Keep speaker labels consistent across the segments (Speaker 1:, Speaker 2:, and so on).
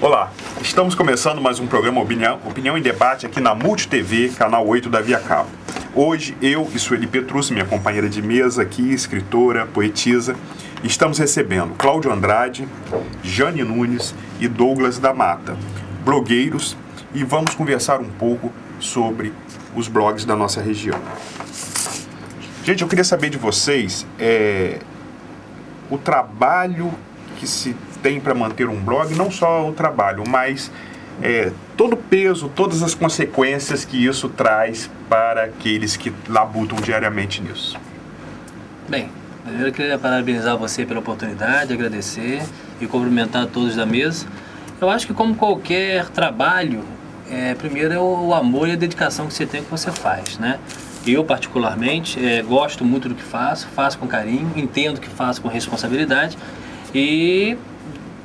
Speaker 1: Olá, estamos começando mais um programa Opinião em Debate aqui na Multi TV, canal 8 da Via Cabo. Hoje, eu e Sueli Petrus, minha companheira de mesa aqui, escritora, poetisa, estamos recebendo Cláudio Andrade, Jane Nunes e Douglas da Mata, blogueiros, e vamos conversar um pouco sobre os blogs da nossa região. Gente, eu queria saber de vocês o trabalho que se tem para manter um blog, não só o trabalho, mas todo o peso, todas as consequências que isso traz para aqueles que labutam diariamente nisso.
Speaker 2: Bem, primeiro eu queria parabenizar você pela oportunidade, agradecer e cumprimentar todos da mesa. Eu acho que como qualquer trabalho, primeiro é o amor e a dedicação que você tem ao que você faz, né? Eu, particularmente, gosto muito do que faço com carinho, entendo que faço com responsabilidade e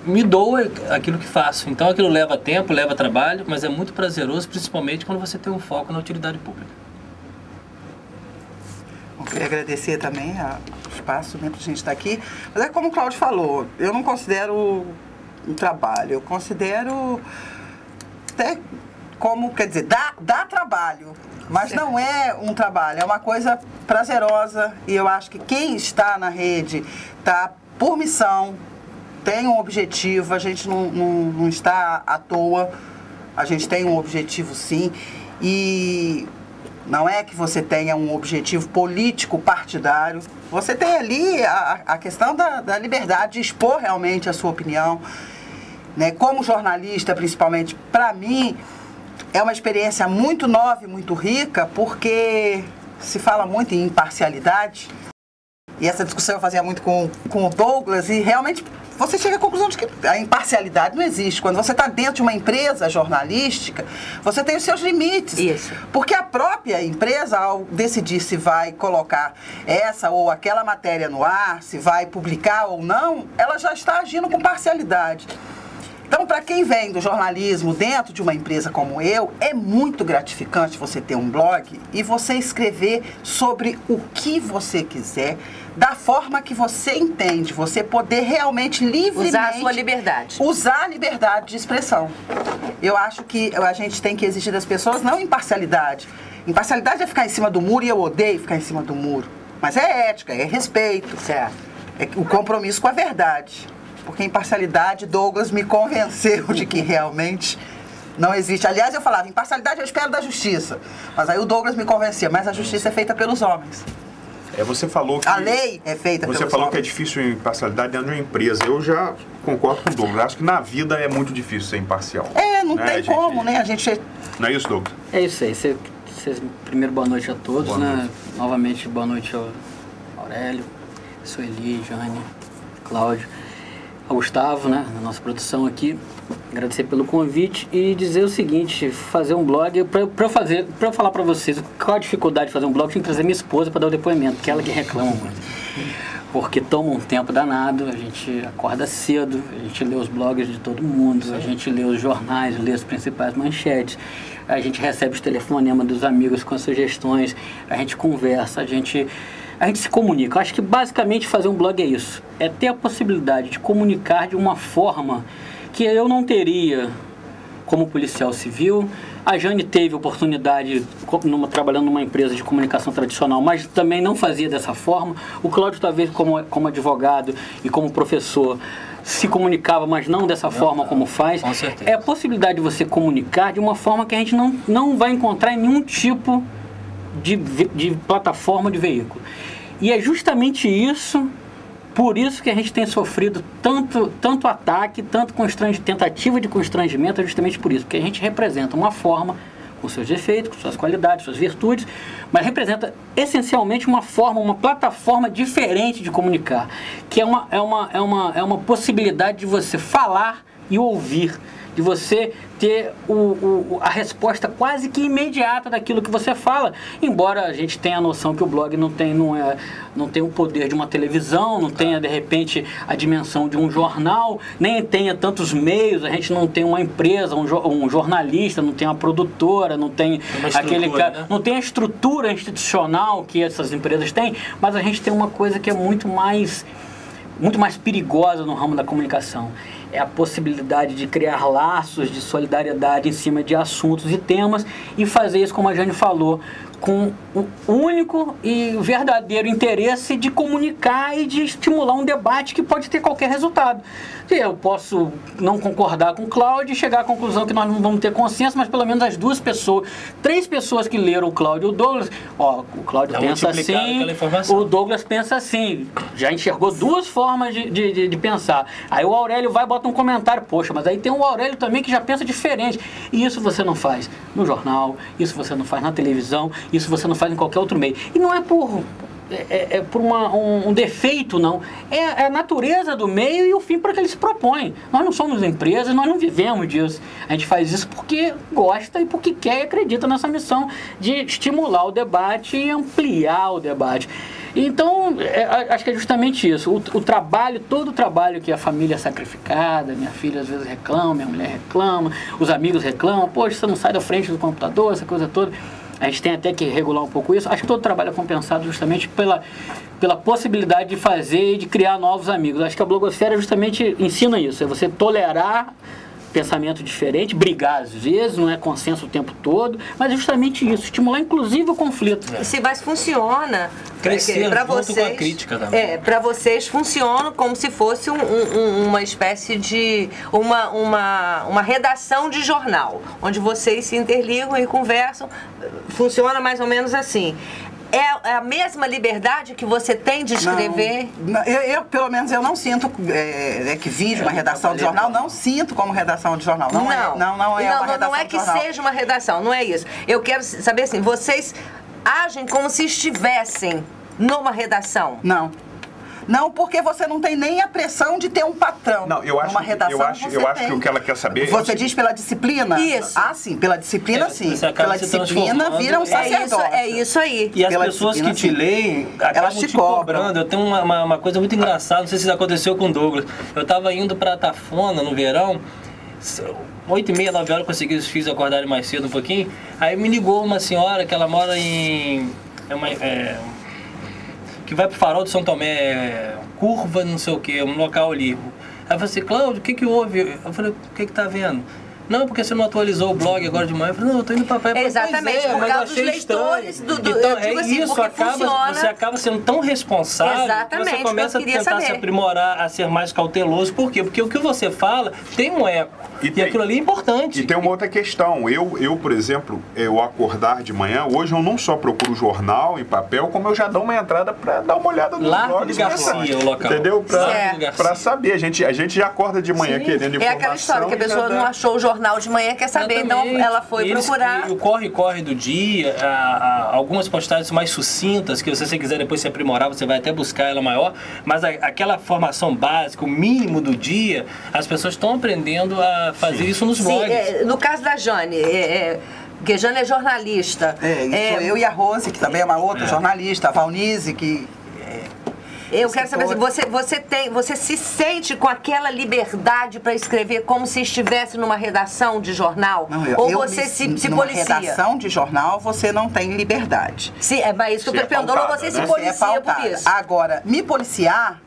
Speaker 2: me dou aquilo que faço. Então aquilo leva tempo, leva trabalho, mas é muito prazeroso, principalmente quando você tem um foco na utilidade pública.
Speaker 3: Eu queria agradecer também o espaço para a gente estar aqui. Mas é como o Cláudio falou, eu não considero um trabalho, eu considero até como, quer dizer, dá trabalho, mas não é um trabalho, é uma coisa prazerosa, e eu acho que quem está na rede está por missão, tem um objetivo, a gente não está à toa, a gente tem um objetivo sim, e não é que você tenha um objetivo político partidário, você tem ali a questão da liberdade de expor realmente a sua opinião, né? Como jornalista, principalmente, para mim, é uma experiência muito nova e muito rica, porque se fala muito em imparcialidade, e essa discussão eu fazia muito com o Douglas, e realmente você chega à conclusão de que a imparcialidade não existe. Quando você está dentro de uma empresa jornalística, você tem os seus limites.
Speaker 4: Isso.
Speaker 3: Porque a própria empresa, ao decidir se vai colocar essa ou aquela matéria no ar, se vai publicar ou não, ela já está agindo com parcialidade. Então, para quem vem do jornalismo dentro de uma empresa como eu, é muito gratificante você ter um blog e você escrever sobre o que você quiser, da forma que você entende, você poder realmente livremente...
Speaker 4: Usar a sua liberdade.
Speaker 3: Usar a liberdade de expressão. Eu acho que a gente tem que exigir das pessoas não imparcialidade. Imparcialidade é ficar em cima do muro, e eu odeio ficar em cima do muro. Mas é ética, é respeito.
Speaker 4: Certo.
Speaker 3: É o compromisso com a verdade. Porque imparcialidade, Douglas me convenceu de que realmente não existe. Aliás, eu falava, imparcialidade eu espero da justiça. Mas aí o Douglas me convencia, mas a justiça é feita pelos homens.
Speaker 1: Você falou que...
Speaker 3: A lei é feita pelos homens.
Speaker 1: Você falou que é difícil imparcialidade dentro de uma empresa. Eu já concordo com o Douglas. Acho que na vida é muito difícil ser imparcial.
Speaker 3: Não tem como, né? A gente...
Speaker 1: Não é isso, Douglas?
Speaker 2: É isso aí. Primeiro, boa noite a todos,
Speaker 1: boa
Speaker 2: né?
Speaker 1: Noite.
Speaker 2: Novamente, boa noite ao Aurélio, Sueli, Jane, Cláudio, ao Gustavo, né, na nossa produção aqui, agradecer pelo convite e dizer o seguinte, fazer um blog, para eu falar para vocês qual a dificuldade de fazer um blog, eu tinha que trazer minha esposa para dar o depoimento, que é ela que reclama muito, porque toma um tempo danado, a gente acorda cedo, a gente lê os blogs de todo mundo, a gente lê os jornais, lê as principais manchetes, a gente recebe os telefonemas dos amigos com as sugestões, a gente conversa, a gente se comunica. Eu acho que basicamente fazer um blog é isso. É ter a possibilidade de comunicar de uma forma que eu não teria como policial civil. A Jane teve oportunidade trabalhando numa empresa de comunicação tradicional, mas também não fazia dessa forma. O Cláudio, talvez, como advogado e como professor, se comunicava, mas não dessa forma como faz. Com certeza. É a possibilidade de você comunicar de uma forma que a gente não vai encontrar em nenhum tipo de plataforma, de veículo. E é justamente isso, por isso que a gente tem sofrido tanto ataque, tanto tentativa de constrangimento, é justamente por isso, porque a gente representa uma forma, com seus defeitos, com suas qualidades, suas virtudes, mas representa essencialmente uma forma, uma plataforma diferente de comunicar, que é uma possibilidade de você falar e ouvir, de você ter a resposta quase que imediata daquilo que você fala, embora a gente tenha a noção que o blog não tem o poder de uma televisão, não tenha de repente a dimensão de um jornal, nem tenha tantos meios, a gente não tem uma empresa, um jornalista, não tem uma produtora, não tem aquele cara, né? Não tem a estrutura institucional que essas empresas têm, mas a gente tem uma coisa que é muito mais muito mais perigosa no ramo da comunicação. É a possibilidade de criar laços de solidariedade em cima de assuntos e temas e fazer isso, como a Jane falou, com o único e verdadeiro interesse de comunicar e de estimular um debate que pode ter qualquer resultado. Eu posso não concordar com o Cláudio e chegar à conclusão que nós não vamos ter consenso, mas pelo menos as 3 pessoas que leram o Cláudio e o Douglas, o Cláudio pensa assim, o Douglas pensa assim, já enxergou 2 formas de pensar. Aí o Aurélio vai e bota um comentário, poxa, mas aí tem o Aurélio também que já pensa diferente. E isso você não faz no jornal, isso você não faz na televisão, isso você não faz em qualquer outro meio. E não é por um defeito, não. É a natureza do meio e o fim para que ele se propõe. Nós não somos empresas, nós não vivemos disso. A gente faz isso porque gosta e porque quer e acredita nessa missão de estimular o debate e ampliar o debate. Então, acho que é justamente isso. O trabalho, todo o trabalho que a família é sacrificada, minha filha às vezes reclama, minha mulher reclama, os amigos reclamam, poxa, você não sai da frente do computador, essa coisa toda. A gente tem até que regular um pouco isso. Acho que todo trabalho é compensado justamente pela possibilidade de fazer e de criar novos amigos. Acho que a blogosfera justamente ensina isso. É você tolerar pensamento diferente, brigar às vezes, não é consenso o tempo todo, mas é justamente isso, estimular inclusive o conflito.
Speaker 4: Mas funciona
Speaker 5: crescer
Speaker 4: para
Speaker 5: junto
Speaker 4: vocês,
Speaker 5: com a crítica também.
Speaker 4: Para vocês funciona como se fosse uma espécie de uma redação de jornal, onde vocês se interligam e conversam. Funciona mais ou menos assim. É a mesma liberdade que você tem de escrever?
Speaker 3: Não, eu pelo menos, eu não sinto que vide uma redação de jornal, não sinto como redação de jornal. Não é uma redação
Speaker 4: não é
Speaker 3: de
Speaker 4: que
Speaker 3: jornal.
Speaker 4: seja uma redação, não é isso. Eu quero saber assim, vocês agem como se estivessem numa redação?
Speaker 3: Não, porque você não tem nem a pressão de ter um patrão.
Speaker 1: Não, eu acho que o que ela quer saber...
Speaker 3: Você diz pela disciplina?
Speaker 4: Isso.
Speaker 3: Ah, sim, pela disciplina, sim.
Speaker 5: Pela
Speaker 3: disciplina vira um sacerdote.
Speaker 4: É isso aí.
Speaker 5: E as pessoas que te leem acabam te cobrando. Eu tenho uma coisa muito engraçada, não sei se isso aconteceu com o Douglas. Eu estava indo para Tafona no verão, 8h30, 9 horas, consegui os filhos acordarem mais cedo um pouquinho. Aí me ligou uma senhora que ela mora em... que vai pro Farol de São Tomé, curva, não sei o que, um local ali. Aí eu falei assim, Cláudio, o que houve? Eu falei, o que tá vendo? Não, porque você não atualizou o blog agora de manhã. Eu falei, não, eu tô indo pra praia.
Speaker 4: Exatamente, por causa dos leitores.
Speaker 5: Então, você acaba sendo tão responsável.
Speaker 4: Exatamente,
Speaker 5: que você começa a tentar se aprimorar, a ser mais cauteloso. Por quê? Porque o que você fala tem um eco. E aquilo ali é importante.
Speaker 1: E tem uma outra questão. Eu, por exemplo, eu acordar de manhã, hoje eu não só procuro jornal em papel, como eu já dou uma entrada para dar uma olhada nos
Speaker 5: Largo
Speaker 1: blogs.
Speaker 5: de Garcia, o local.
Speaker 1: Entendeu? Para saber. A gente já acorda de manhã querendo informação.
Speaker 4: É aquela história que a pessoa não achou o jornal de manhã, quer saber, então ela foi procurar.
Speaker 5: O corre-corre do dia, algumas postagens mais sucintas, que se você quiser depois se aprimorar, você vai até buscar ela maior, mas aquela formação básica, o mínimo do dia, as pessoas estão aprendendo a fazer isso nos blogs.
Speaker 4: No caso da Jane, porque Jane é jornalista.
Speaker 3: Sou eu e a Rose, que também é uma outra jornalista, a Valnise, que...
Speaker 4: Eu quero saber se você se sente com aquela liberdade para escrever como se estivesse numa redação de jornal?
Speaker 3: Não,
Speaker 4: ou você se policia?
Speaker 3: Numa redação de jornal, você não tem liberdade.
Speaker 4: Sim, mas isso que eu estou perguntando, ou você se policia por isso?
Speaker 3: Agora, me policiar,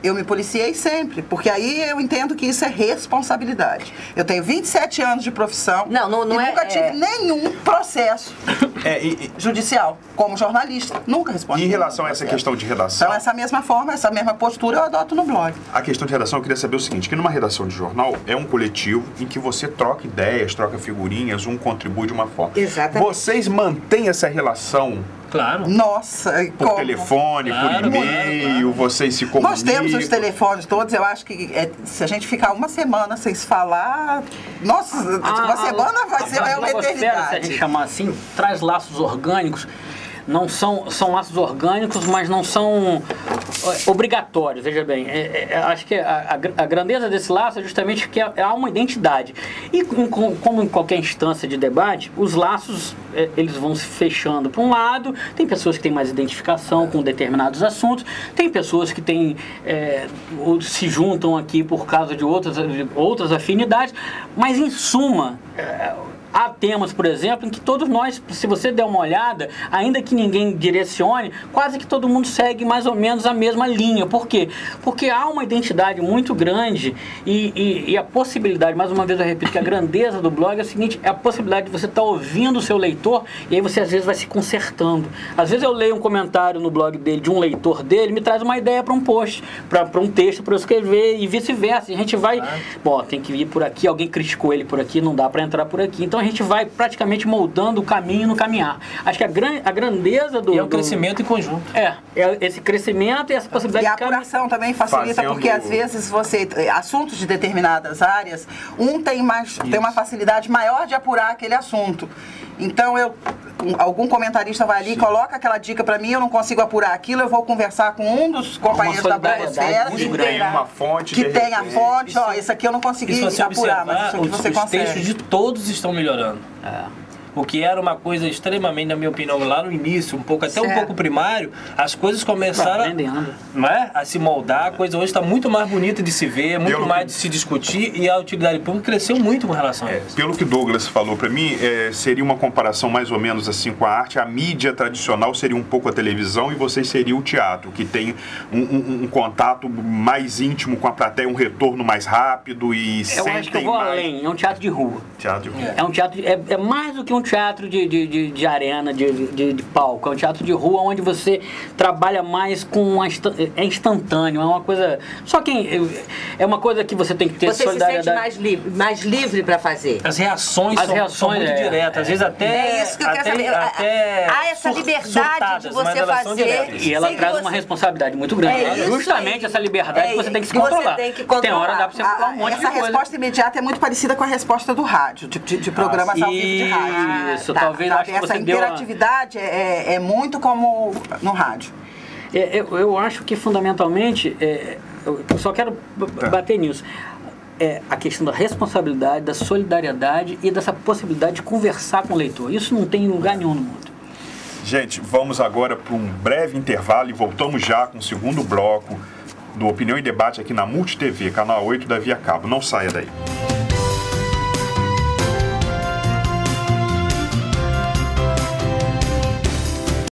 Speaker 3: eu me policiei sempre, porque aí eu entendo que isso é responsabilidade. Eu tenho 27 anos de profissão e nunca tive nenhum processo judicial como jornalista. Nunca respondi.
Speaker 1: Em relação a essa questão de redação...
Speaker 3: Então, essa mesma forma, essa mesma postura eu adoto no blog.
Speaker 1: A questão de redação, eu queria saber o seguinte, que numa redação de jornal é um coletivo em que você troca ideias, troca figurinhas, um contribui de uma forma.
Speaker 4: Exatamente.
Speaker 1: Vocês mantêm essa relação...
Speaker 5: Claro.
Speaker 3: Nossa,
Speaker 1: por telefone, por e-mail, vocês se comunicam.
Speaker 3: Nós temos os telefones todos, eu acho que se a gente ficar uma semana sem se falar, nossa, uma semana vai ser uma eternidade.
Speaker 2: Se a gente chamar assim, traz laços orgânicos. Não são laços orgânicos, mas não são obrigatórios, veja bem. Acho que a grandeza desse laço é justamente que há uma identidade. E como em qualquer instância de debate, os laços eles vão se fechando para um lado, tem pessoas que têm mais identificação com determinados assuntos, tem pessoas que têm, se juntam aqui por causa de outras afinidades, mas em suma... há temas, por exemplo, em que todos nós, se você der uma olhada, ainda que ninguém direcione, quase que todo mundo segue mais ou menos a mesma linha. Por quê? Porque há uma identidade muito grande e a possibilidade, mais uma vez eu repito, que a grandeza do blog é o seguinte, é a possibilidade de você estar ouvindo o seu leitor e aí você às vezes vai se consertando. Às vezes eu leio um comentário no blog dele, de um leitor dele, me traz uma ideia para um post, para um texto para eu escrever e vice-versa. A gente vai, bom, tem que ir por aqui, alguém criticou ele por aqui, não dá para entrar por aqui. Então a gente vai praticamente moldando o caminho no caminhar. Acho que a grandeza do...
Speaker 5: E é um crescimento em conjunto.
Speaker 2: É esse crescimento e essa possibilidade
Speaker 3: e a apuração também facilita, porque às vezes assuntos de determinadas áreas, tem uma facilidade maior de apurar aquele assunto. Então algum comentarista vai ali, coloca aquela dica para mim, eu não consigo apurar aquilo, eu vou conversar com um dos companheiros da blogosfera que tem a fonte, isso aqui eu não consegui apurar, mas isso aqui você consegue.
Speaker 5: Os textos de todos estão melhorando. O que era uma coisa extremamente, na minha opinião, lá no início, um pouco primário, as coisas começaram a se moldar, a coisa hoje está muito mais bonita de se ver, muito mais de se discutir e a utilidade pública cresceu muito com relação a isso.
Speaker 1: Pelo que Douglas falou para mim, seria uma comparação mais ou menos assim com a arte, a mídia tradicional seria um pouco a televisão e vocês seriam o teatro, que tem um contato mais íntimo com a plateia, um retorno mais rápido e
Speaker 2: eu acho que eu vou além, é um teatro de rua. É um teatro, é mais do que um teatro de arena, de palco. É um teatro de rua onde você trabalha mais com... É instantâneo, é uma coisa... Só que é uma coisa que você tem que ter
Speaker 4: você
Speaker 2: solidariedade.
Speaker 4: Você se sente mais livre para fazer.
Speaker 5: As reações são muito diretas. Às vezes até...
Speaker 4: É isso que eu quero saber. Há essa liberdade de você fazer...
Speaker 2: E ela traz uma responsabilidade muito grande. Justamente essa liberdade que você tem que se controlar. Tem hora dá para você falar um monte de coisa.
Speaker 3: Essa resposta imediata é muito parecida com a resposta do rádio, de programas ao vivo de rádio.
Speaker 2: Isso, talvez acho que você deu...
Speaker 3: Essa interatividade é muito como no rádio.
Speaker 2: Eu acho que fundamentalmente, eu só quero bater nisso, a questão da responsabilidade, da solidariedade e dessa possibilidade de conversar com o leitor. Isso não tem lugar nenhum no mundo.
Speaker 1: Gente, vamos agora para um breve intervalo e voltamos já com o segundo bloco do Opinião e Debate aqui na Multi TV, canal 8 da Via Cabo. Não saia daí.